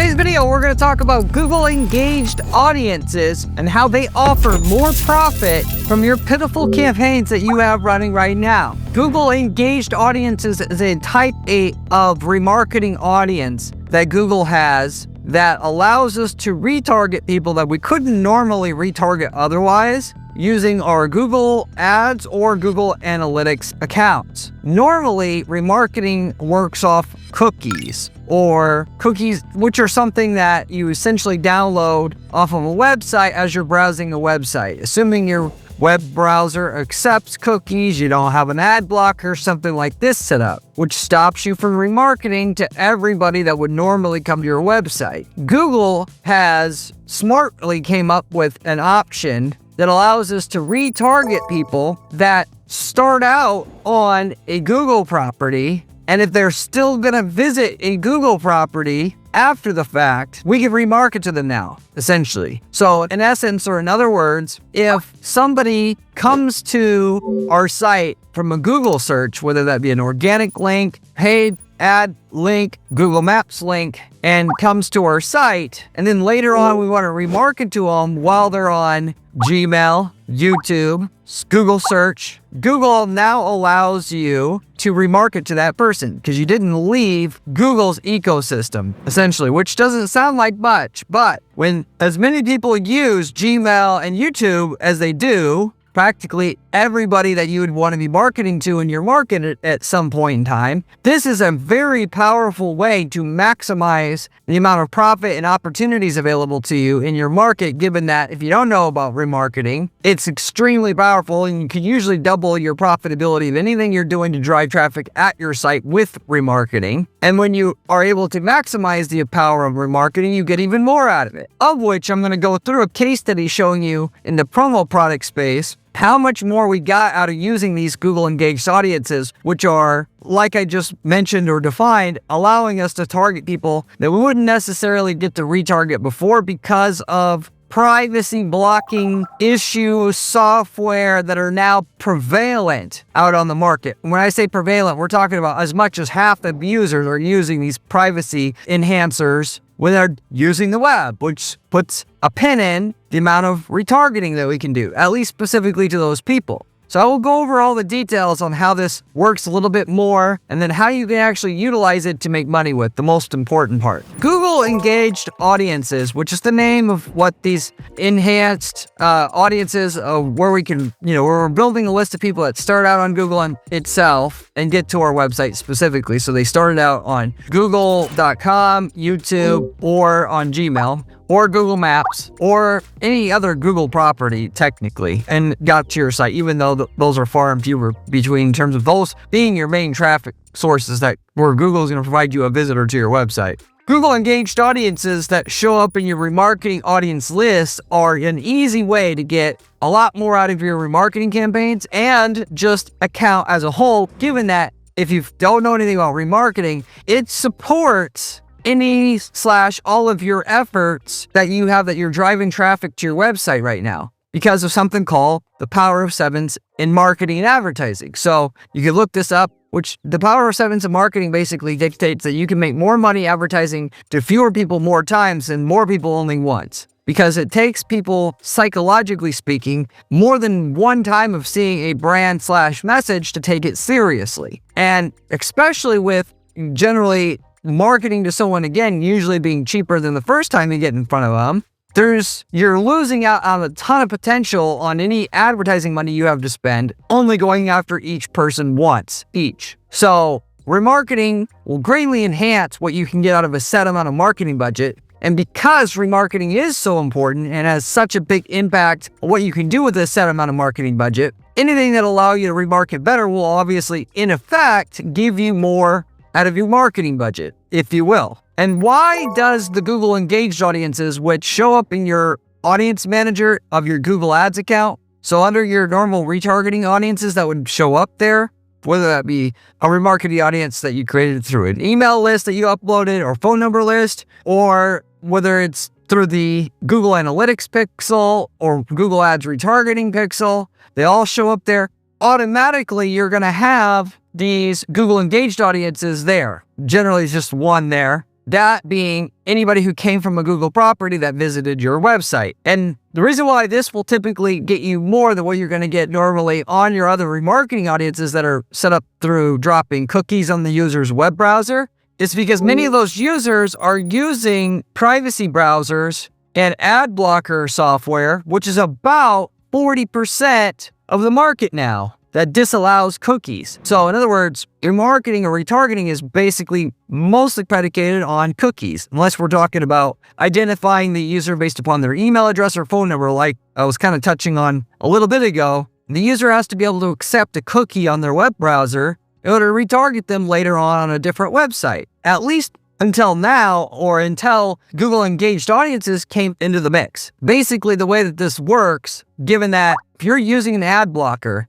today's video, we're going to talk about Google engaged audiences and how they offer more profit from your pitiful campaigns that you have running right now. Google engaged audiences is a type of remarketing audience that Google has that allows us to retarget people that we couldn't normally retarget otherwise using our Google Ads or Google Analytics accounts. Normally, remarketing works off cookies, which are something that you essentially download off of a website as you're browsing a website. Assuming your web browser accepts cookies, you don't have an ad blocker, something like this set up, which stops you from remarketing to everybody that would normally come to your website. Google has smartly came up with an option that allows us to retarget people that start out on a Google property, and if they're still gonna visit a Google property after the fact, we can remarket to them now, essentially. So in essence, or in other words, if somebody comes to our site from a Google search, whether that be an organic link, paid ad link, Google Maps link, and comes to our site, and then later on we want to remarket to them while they're on Gmail, YouTube, Google search, Google now allows you to remarket to that person because you didn't leave Google's ecosystem, essentially, which doesn't sound like much, but when as many people use Gmail and YouTube as they do, practically everybody that you would want to be marketing to in your market at some point in time, this is a very powerful way to maximize the amount of profit and opportunities available to you in your market, given that if you don't know about remarketing, it's extremely powerful and you can usually double your profitability of anything you're doing to drive traffic at your site with remarketing. And when you are able to maximize the power of remarketing, you get even more out of it, of which I'm going to go through a case study showing you in the promo product space how much more we got out of using these Google engaged audiences, which are, like I just mentioned or defined, allowing us to target people that we wouldn't necessarily get to retarget before because of privacy blocking issue software that are now prevalent out on the market. When I say prevalent, we're talking about as much as half the users are using these privacy enhancers when they're using the web, which puts a pin in the amount of retargeting that we can do, at least specifically to those people. So I will go over all the details on how this works a little bit more, and then how you can actually utilize it to make money with, the most important part. Google engaged audiences, which is the name of what these enhanced audiences where we can, where we're building a list of people that start out on Google itself and get to our website specifically. So they started out on google.com, YouTube, or on Gmail, or Google Maps, or any other Google property, technically, and got to your site, even though those are far and fewer between in terms of those being your main traffic sources where Google is going to provide you a visitor to your website. Google engaged audiences that show up in your remarketing audience list are an easy way to get a lot more out of your remarketing campaigns and just account as a whole, given that if you don't know anything about remarketing, it supports all of your efforts that you have that you're driving traffic to your website right now because of something called the power of sevens in marketing and advertising. So you can look this up, which the power of sevens in marketing basically dictates that you can make more money advertising to fewer people more times and more people only once. Because it takes people, psychologically speaking, more than one time of seeing a brand/message to take it seriously. And especially with generally marketing to someone, again, usually being cheaper than the first time you get in front of them, you're losing out on a ton of potential on any advertising money you have to spend, only going after each person once each. So remarketing will greatly enhance what you can get out of a set amount of marketing budget. And because remarketing is so important and has such a big impact on what you can do with a set amount of marketing budget, anything that'll allow you to remarket better will obviously, in effect, give you more out of your marketing budget, if you will. And why does the Google engaged audiences, which show up in your audience manager of your Google Ads account, so under your normal retargeting audiences that would show up there, whether that be a remarketing audience that you created through an email list that you uploaded or phone number list, or whether it's through the Google Analytics pixel or Google Ads retargeting pixel, they all show up there. Automatically, you're going to have these Google engaged audiences there. Generally, it's just one there that being anybody who came from a Google property that visited your website. And the reason why this will typically get you more than what you're going to get normally on your other remarketing audiences that are set up through dropping cookies on the user's web browser is because many of those users are using privacy browsers and ad blocker software, which is about 40% of the market now that disallows cookies. So in other words, your marketing or retargeting is basically mostly predicated on cookies, unless we're talking about identifying the user based upon their email address or phone number, like I was kind of touching on a little bit ago. The user has to be able to accept a cookie on their web browser in order to retarget them later on a different website, at least until now, or until Google Engaged Audiences came into the mix. Basically, the way that this works, given that if you're using an ad blockers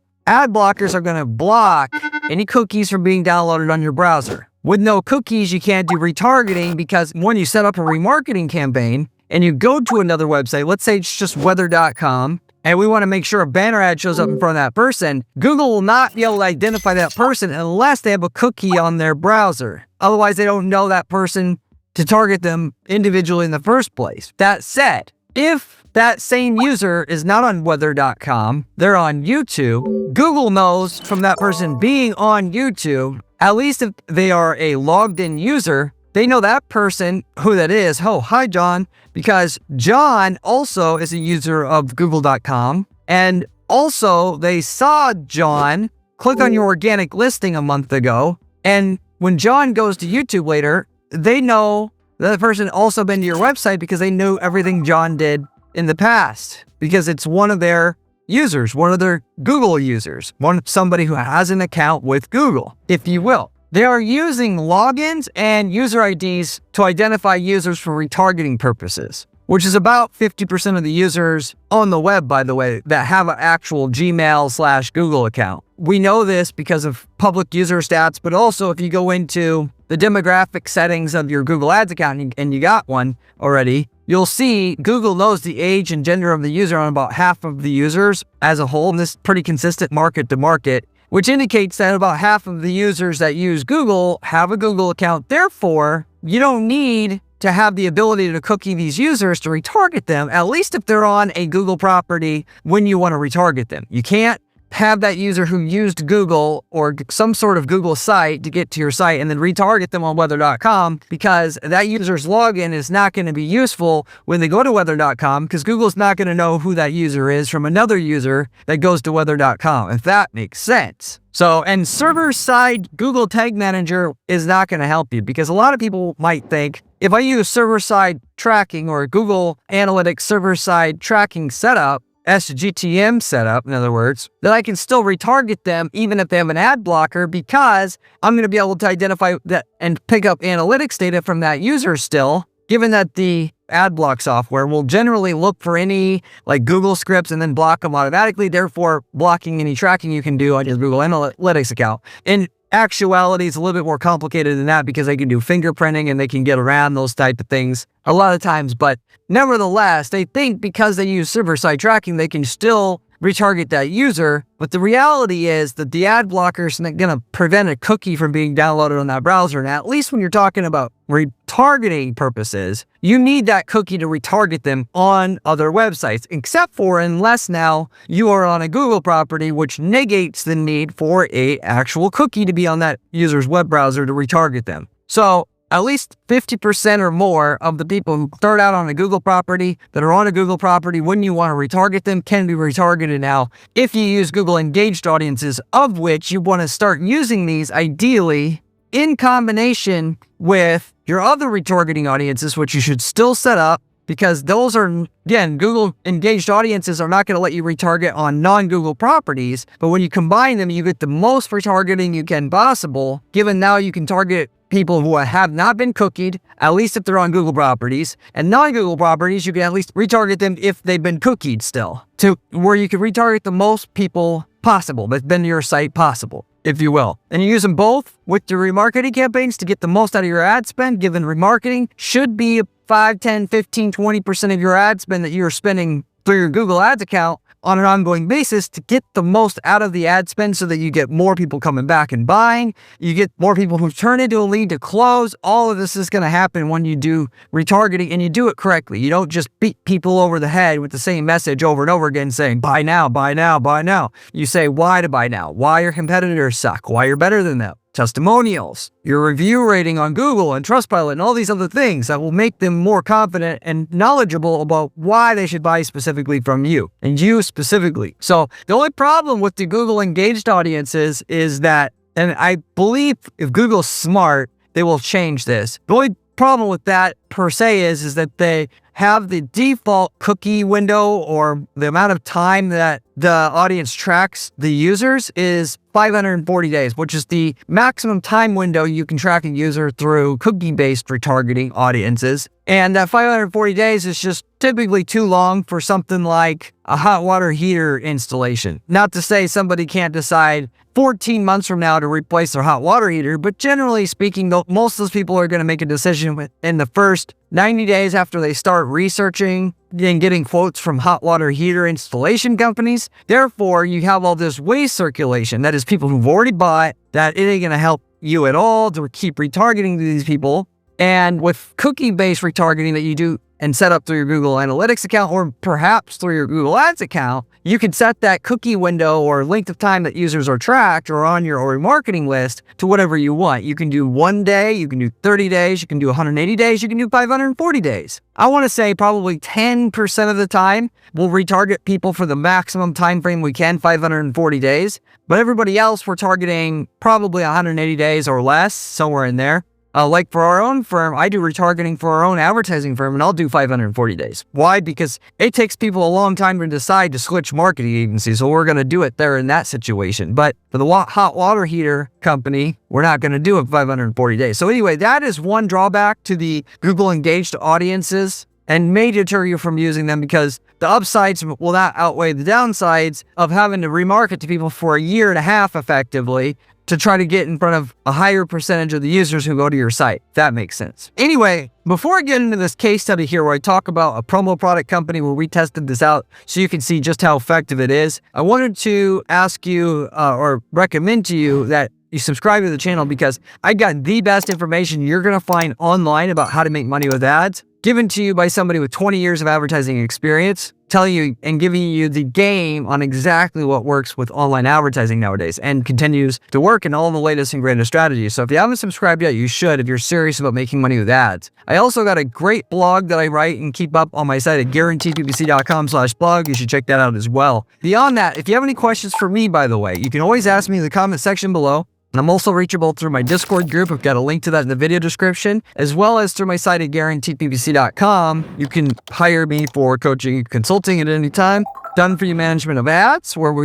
are going to block any cookies from being downloaded on your browser. With no cookies, you can't do retargeting because when you set up a remarketing campaign and you go to another website, let's say it's just weather.com, and we want to make sure a banner ad shows up in front of that person, Google will not be able to identify that person unless they have a cookie on their browser. Otherwise, they don't know that person to target them individually in the first place. That said, if that same user is not on weather.com, they're on YouTube, Google knows from that person being on YouTube, at least if they are a logged in user, they know that person, who that is. Oh, hi, John, because John also is a user of google.com. And also they saw John click on your organic listing a month ago. And when John goes to YouTube later, they know that person also been to your website because they knew everything John did in the past, because it's one of their users, one of their Google users, somebody who has an account with Google, if you will. They are using logins and user IDs to identify users for retargeting purposes, which is about 50% of the users on the web, by the way, that have an actual Gmail/Google account. We know this because of public user stats, but also if you go into the demographic settings of your Google Ads account and you got one already, you'll see Google knows the age and gender of the user on about half of the users as a whole, and this is pretty consistent market to market, which indicates that about half of the users that use Google have a Google account. Therefore, you don't need to have the ability to cookie these users to retarget them, at least if they're on a Google property when you want to retarget them. You can't have that user who used Google or some sort of Google site to get to your site and then retarget them on weather.com, because that user's login is not going to be useful when they go to weather.com, because Google's not going to know who that user is from another user that goes to weather.com, if that makes sense. So, and server-side Google Tag Manager is not going to help you, because a lot of people might think, if I use server-side tracking or Google Analytics server-side tracking setup, SGTM setup, in other words, that I can still retarget them even if they have an ad blocker, because I'm going to be able to identify that and pick up analytics data from that user still, given that the ad block software will generally look for any like Google scripts and then block them automatically, therefore blocking any tracking you can do on your Google Analytics account. In actuality, it's a little bit more complicated than that, because they can do fingerprinting and they can get around those type of things a lot of times. But nevertheless, they think because they use server-side tracking, they can still retarget that user. But the reality is that the ad blocker is not going to prevent a cookie from being downloaded on that browser. And at least when you're talking about retargeting purposes, you need that cookie to retarget them on other websites, except for unless now you are on a Google property, which negates the need for a actual cookie to be on that user's web browser to retarget them. So at least 50% or more of the people who start out on a Google property that are on a Google property when you want to retarget them can be retargeted now if you use Google Engaged Audiences, of which you want to start using these ideally in combination with your other retargeting audiences, which you should still set up, because those are, again, Google Engaged Audiences are not going to let you retarget on non-Google properties, but when you combine them, you get the most retargeting you can possible, given now you can target people who have not been cookied, at least if they're on Google properties, and non-Google properties, you can at least retarget them if they've been cookied still, to where you can retarget the most people possible that's been to your site possible, if you will. And you use them both with your remarketing campaigns to get the most out of your ad spend, given remarketing should be 5, 10, 15, 20% of your ad spend that you're spending through your Google Ads account on an ongoing basis to get the most out of the ad spend so that you get more people coming back and buying. You get more people who turn into a lead to close. All of this is going to happen when you do retargeting and you do it correctly. You don't just beat people over the head with the same message over and over again saying, buy now, buy now, buy now. You say why to buy now, why your competitors suck, why you're better than them. Testimonials, your review rating on Google and Trustpilot and all these other things that will make them more confident and knowledgeable about why they should buy specifically from you and you specifically. So the only problem with the Google engaged audiences is that, and I believe if Google's smart, they will change this. The only problem with that per se is that they have the default cookie window, or the amount of time that the audience tracks the users is 540 days, which is the maximum time window you can track a user through cookie-based retargeting audiences. And that 540 days is just typically too long for something like a hot water heater installation. Not to say somebody can't decide 14 months from now to replace their hot water heater, but generally speaking, most of those people are going to make a decision within the first 90 days after they start researching and getting quotes from hot water heater installation companies. Therefore, you have all this waste circulation. That is people who've already bought, that it ain't going to help you at all to keep retargeting to these people. And with cookie-based retargeting that you do and set up through your Google Analytics account, or perhaps through your Google Ads account, you can set that cookie window or length of time that users are tracked or on your remarketing list to whatever you want. You can do 1 day, you can do 30 days, you can do 180 days, you can do 540 days. I want to say probably 10% of the time we'll retarget people for the maximum time frame we can, 540 days. But everybody else, we're targeting probably 180 days or less, somewhere in there. Like for our own firm, I do retargeting for our own advertising firm, and I'll do 540 days. Why? Because it takes people a long time to decide to switch marketing agencies, so we're going to do it there in that situation. But for the hot water heater company, we're not going to do it 540 days. So anyway, that is one drawback to the Google engaged audiences and may deter you from using them, because the upsides will not outweigh the downsides of having to remarket to people for a year and a half effectively to try to get in front of a higher percentage of the users who go to your site, if that makes sense. Anyway, before I get into this case study here where I talk about a promo product company where we tested this out so you can see just how effective it is, I wanted to ask you or recommend to you that you subscribe to the channel, because I got the best information you're going to find online about how to make money with ads, given to you by somebody with 20 years of advertising experience, telling you and giving you the game on exactly what works with online advertising nowadays and continues to work in all the latest and greatest strategies. So if you haven't subscribed yet, you should if you're serious about making money with ads. I also got a great blog that I write and keep up on my site at guaranteedppc.com/blog. You should check that out as well. Beyond that, if you have any questions for me, by the way, you can always ask me in the comment section below. And I'm also reachable through my Discord group. I've got a link to that in the video description, as well as through my site at guaranteedppc.com. You can hire me for coaching and consulting at any time. Done for you management of ads, where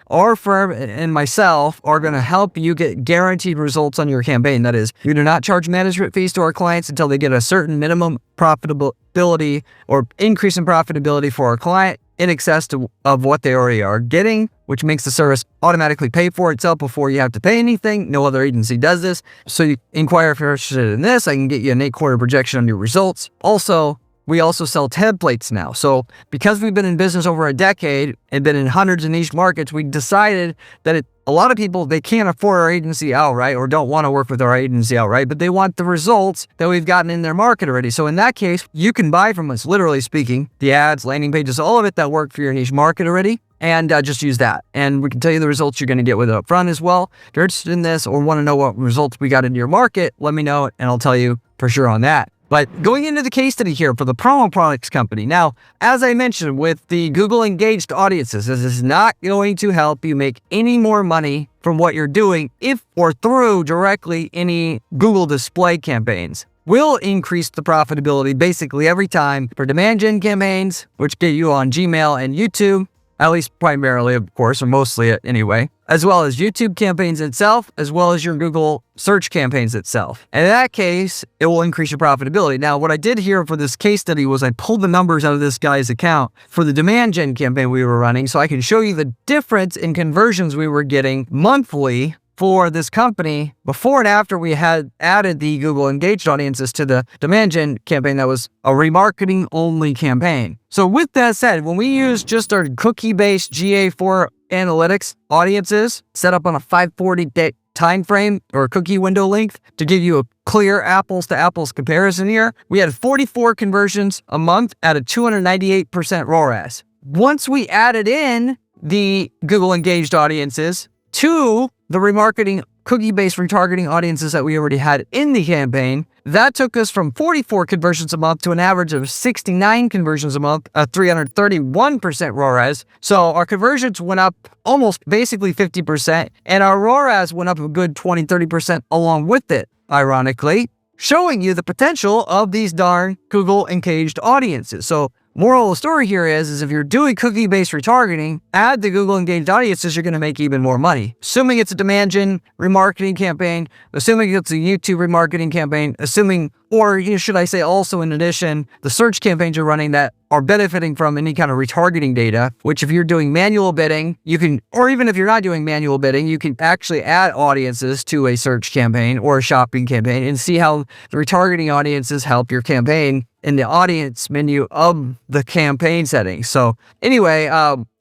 our firm and myself are going to help you get guaranteed results on your campaign. That is, we do not charge management fees to our clients until they get a certain minimum profitability or increase in profitability for our client in excess of what they already are getting, which makes the service automatically pay for itself before you have to pay anything. No other agency does this. So you inquire if you're interested in this. I can get you an 8-quarter projection on your results. Also, we also sell templates now. So because we've been in business over a decade and been in hundreds of niche markets, we decided that a lot of people, they can't afford our agency outright or don't want to work with our agency outright, but they want the results that we've gotten in their market already. So in that case, you can buy from us, literally speaking, the ads, landing pages, all of it that work for your niche market already, and just use that. And we can tell you the results you're going to get with it up front as well. If you're interested in this or want to know what results we got in your market, let me know and I'll tell you for sure on that. But going into the case study here for the promo products company. Now, as I mentioned with the Google engaged audiences, this is not going to help you make any more money from what you're doing if or through directly any Google display campaigns. Will increase the profitability basically every time for demand gen campaigns, which get you on Gmail and YouTube, at least primarily, of course, or mostly anyway, as well as YouTube campaigns itself, as well as your Google search campaigns itself. And in that case, it will increase your profitability. Now, what I did here for this case study was I pulled the numbers out of this guy's account for the demand gen campaign we were running, so I can show you the difference in conversions we were getting monthly for this company before and after we had added the Google engaged audiences to the demand gen campaign that was a remarketing only campaign. So with that said, when we use just our cookie-based GA4 analytics audiences set up on a 540-day time frame or cookie window length to give you a clear apples to apples comparison here, we had 44 conversions a month at a 298% ROAS. Once we added in the Google engaged audiences to the remarketing cookie-based retargeting audiences that we already had in the campaign, that took us from 44 conversions a month to an average of 69 conversions a month at 331% ROAS. So our conversions went up almost basically 50%, and our ROAS went up a good 20-30% along with it, ironically, showing you the potential of these darn Google engaged audiences. So moral of the story here is if you're doing cookie-based retargeting, add the Google engaged audiences, you're going to make even more money. Assuming it's a demand gen remarketing campaign, assuming it's a YouTube remarketing campaign, assuming, or should I say also in addition, the search campaigns you're running that are benefiting from any kind of retargeting data, which if you're doing manual bidding, you can, or even if you're not doing manual bidding, you can actually add audiences to a search campaign or a shopping campaign and see how the retargeting audiences help your campaign in the audience menu of the campaign settings. So anyway,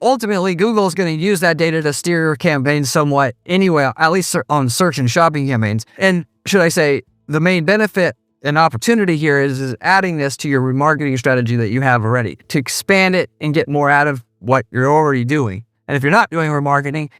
ultimately, Google is going to use that data to steer your campaign somewhat anyway, at least on search and shopping campaigns. And should I say, the main benefit and opportunity here is adding this to your remarketing strategy that you have already to expand it and get more out of what you're already doing. And if you're not doing remarketing,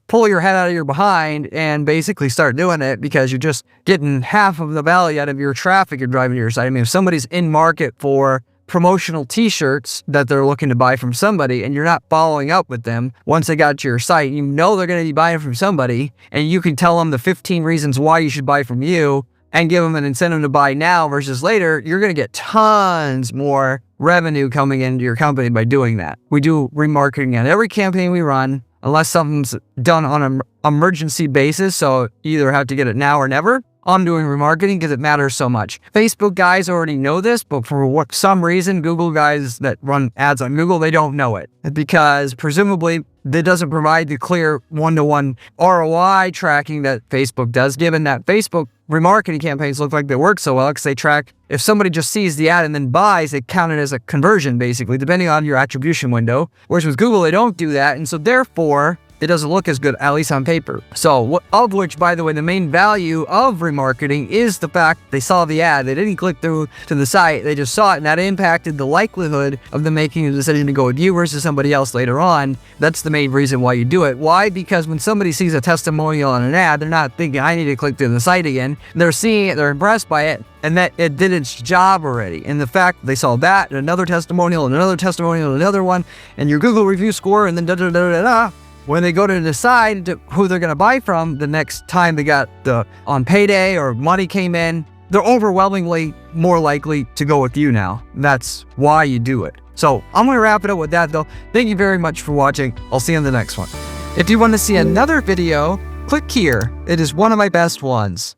pull your head out of your behind and basically start doing it, because you're just getting half of the value out of your traffic you're driving to your site. I mean, if somebody's in market for promotional t-shirts that they're looking to buy from somebody and you're not following up with them once they got to your site, they're going to be buying from somebody, and you can tell them the 15 reasons why you should buy from you and give them an incentive to buy now versus later, you're going to get tons more revenue coming into your company by doing that. We do remarketing on every campaign we run, unless something's done on an emergency basis, so you either have to get it now or never. I'm doing remarketing because it matters so much. Facebook guys already know this, but for some reason, Google guys that run ads on Google, they don't know it, because presumably that doesn't provide the clear one-to-one ROI tracking that Facebook does, given that Facebook remarketing campaigns look like they work so well because they track, if somebody just sees the ad and then buys, they count it as a conversion, basically, depending on your attribution window. Whereas with Google, they don't do that, and so therefore, it doesn't look as good, at least on paper. So, of which, by the way, the main value of remarketing is the fact they saw the ad. They didn't click through to the site. They just saw it, and that impacted the likelihood of them making a decision to go with you versus somebody else later on. That's the main reason why you do it. Why? Because when somebody sees a testimonial on an ad, they're not thinking, I need to click through the site again. They're seeing it, they're impressed by it, and that it did its job already. And the fact they saw that, and another testimonial, and another testimonial, and another one, and your Google review score, and then da-da-da-da-da, when they go to decide who they're going to buy from the next time they got on payday or money came in, they're overwhelmingly more likely to go with you now. That's why you do it. So I'm going to wrap it up with that, though. Thank you very much for watching. I'll see you in the next one. If you want to see another video, click here. It is one of my best ones.